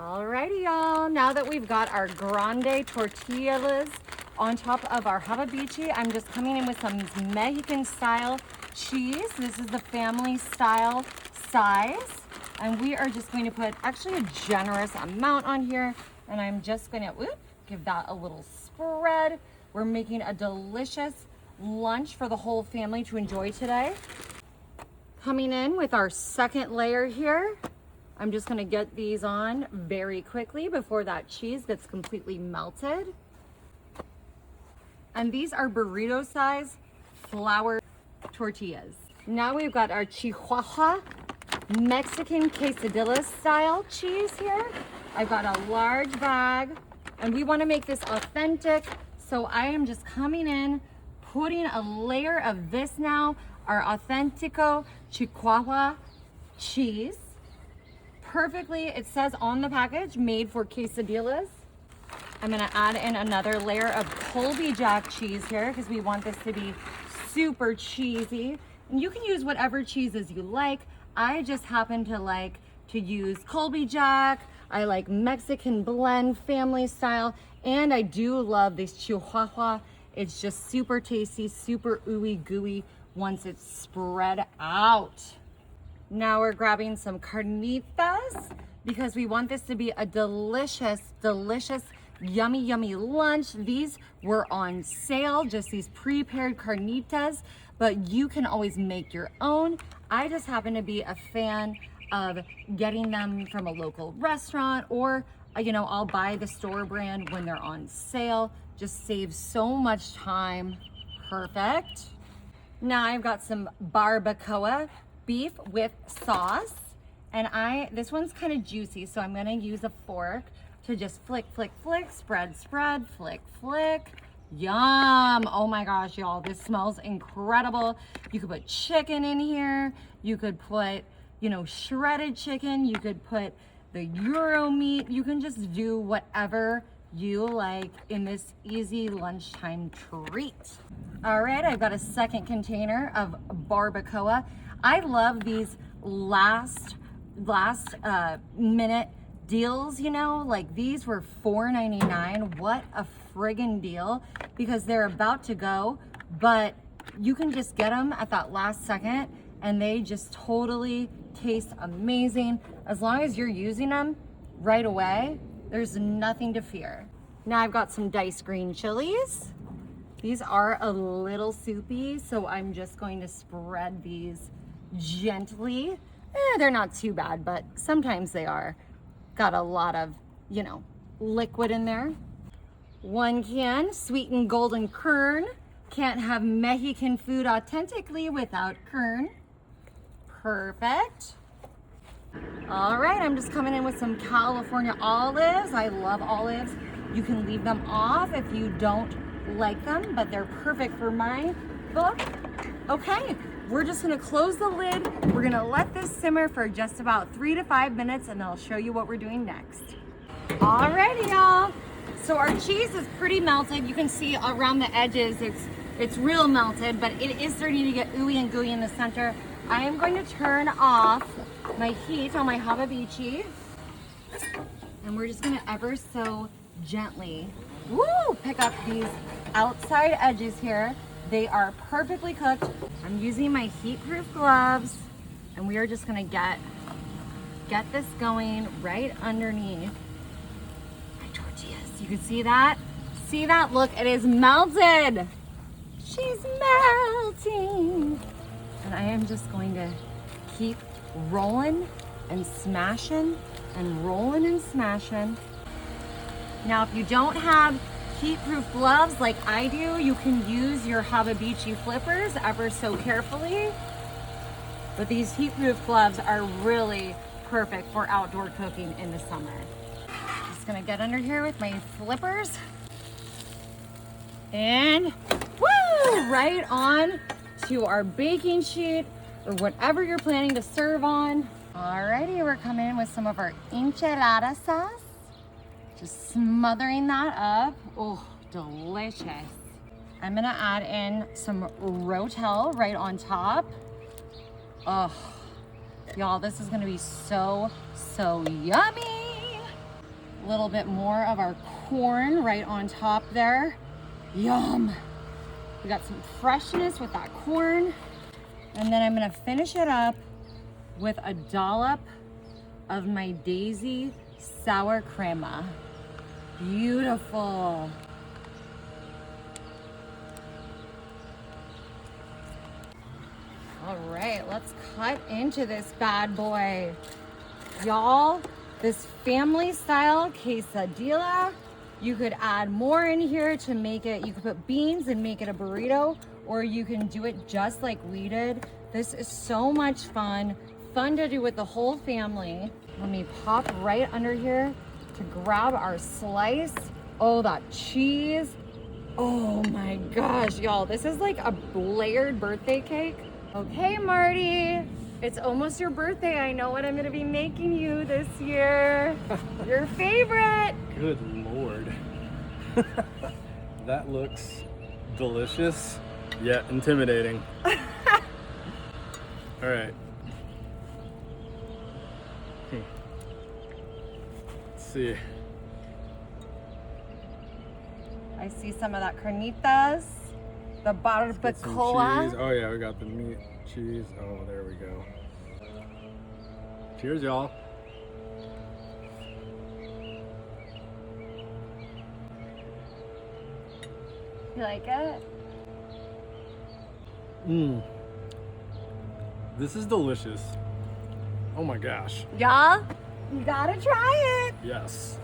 Alrighty, y'all. Now that we've got our grande tortillas on top of our havabichi, I'm just coming in with some Mexican style cheese. This is the family style size. And we are just going to put actually a generous amount on here. And I'm just going to give that a little spread. We're making a delicious lunch for the whole family to enjoy today. Coming in with our second layer here. I'm just gonna get these on very quickly before that cheese gets completely melted. And these are burrito size flour tortillas. Now we've got our Chihuahua Mexican quesadilla style cheese here. I've got a large bag and we wanna make this authentic. So I am just coming in, putting a layer of this now, our Authentico Chihuahua cheese. Perfectly, it says on the package, made for quesadillas. I'm gonna add in another layer of Colby Jack cheese here because we want this to be super cheesy. And you can use whatever cheeses you like. I just happen to like to use Colby Jack. I like Mexican blend, family style, and I do love this Chihuahua. It's just super tasty, super ooey gooey once it's spread out. Now we're grabbing some carnitas because we want this to be a delicious, delicious, yummy, yummy lunch. These were on sale, just these prepared carnitas, but you can always make your own. I just happen to be a fan of getting them from a local restaurant, or I'll buy the store brand when they're on sale. Just saves so much time. Perfect. Now I've got some barbacoa beef with sauce, and this one's kind of juicy, so I'm gonna use a fork to just flick, flick, flick, spread, spread, flick, flick. Yum! Oh my gosh, y'all, this smells incredible. You could put chicken in here. You could put, shredded chicken. You could put the Euro meat. You can just do whatever you like in this easy lunchtime treat. All right, I've got a second container of barbacoa. I love these last minute deals, like these were $4.99. What a friggin' deal, because they're about to go, but you can just get them at that last second and they just totally taste amazing. As long as you're using them right away, there's nothing to fear. Now I've got some diced green chilies. These are a little soupy, so I'm just going to spread these gently. They're not too bad, but sometimes they are. Got a lot of, liquid in there. 1 can sweetened golden kern. Can't have Mexican food authentically without kern. Perfect. All right, I'm just coming in with some California olives. I love olives. You can leave them off if you don't like them, but they're perfect for my book. Okay, we're just gonna close the lid. We're gonna let this simmer for just about 3 to 5 minutes, and I'll show you what we're doing next. Alrighty, y'all. So our cheese is pretty melted. You can see around the edges, it's real melted, but it is starting to get ooey and gooey in the center. I am going to turn off my heat on my havabichi, and we're just gonna ever so gently, pick up these outside edges here. They are perfectly cooked. I'm using my heat-proof gloves, and we are just gonna get this going right underneath my tortillas. You can see that? See that? Look, it is melted. She's melting. And I am just going to keep rolling and smashing and rolling and smashing. Now, if you don't have heat-proof gloves like I do, you can use your havabichi flippers ever so carefully. But these heat-proof gloves are really perfect for outdoor cooking in the summer. Just gonna get under here with my flippers. And woo! Right on to our baking sheet or whatever you're planning to serve on. Alrighty, we're coming in with some of our enchilada sauce. Just smothering that up. Oh, delicious. I'm gonna add in some rotel right on top. Oh, y'all, this is gonna be so, so yummy. A little bit more of our corn right on top there. Yum. We got some freshness with that corn. And then I'm gonna finish it up with a dollop of my Daisy sour crema. Beautiful. All right, let's cut into this bad boy. Y'all, this family style quesadilla, you could add more in here to make it, you could put beans and make it a burrito, or you can do it just like we did. This is so much fun to do with the whole family. Let me pop right under here to grab our slice. Oh, that cheese. Oh my gosh, y'all, this is like a layered birthday cake. Okay, Marty, it's almost your birthday. I know what I'm gonna be making you this year. Your favorite. Good Lord. That looks delicious, yet intimidating. All right. Let's see. I see some of that carnitas, the barbacoa. Oh yeah, we got the meat, cheese. Oh, there we go. Cheers, y'all. You like it? Mmm. This is delicious. Oh my gosh. Yeah? You gotta try it. Yes.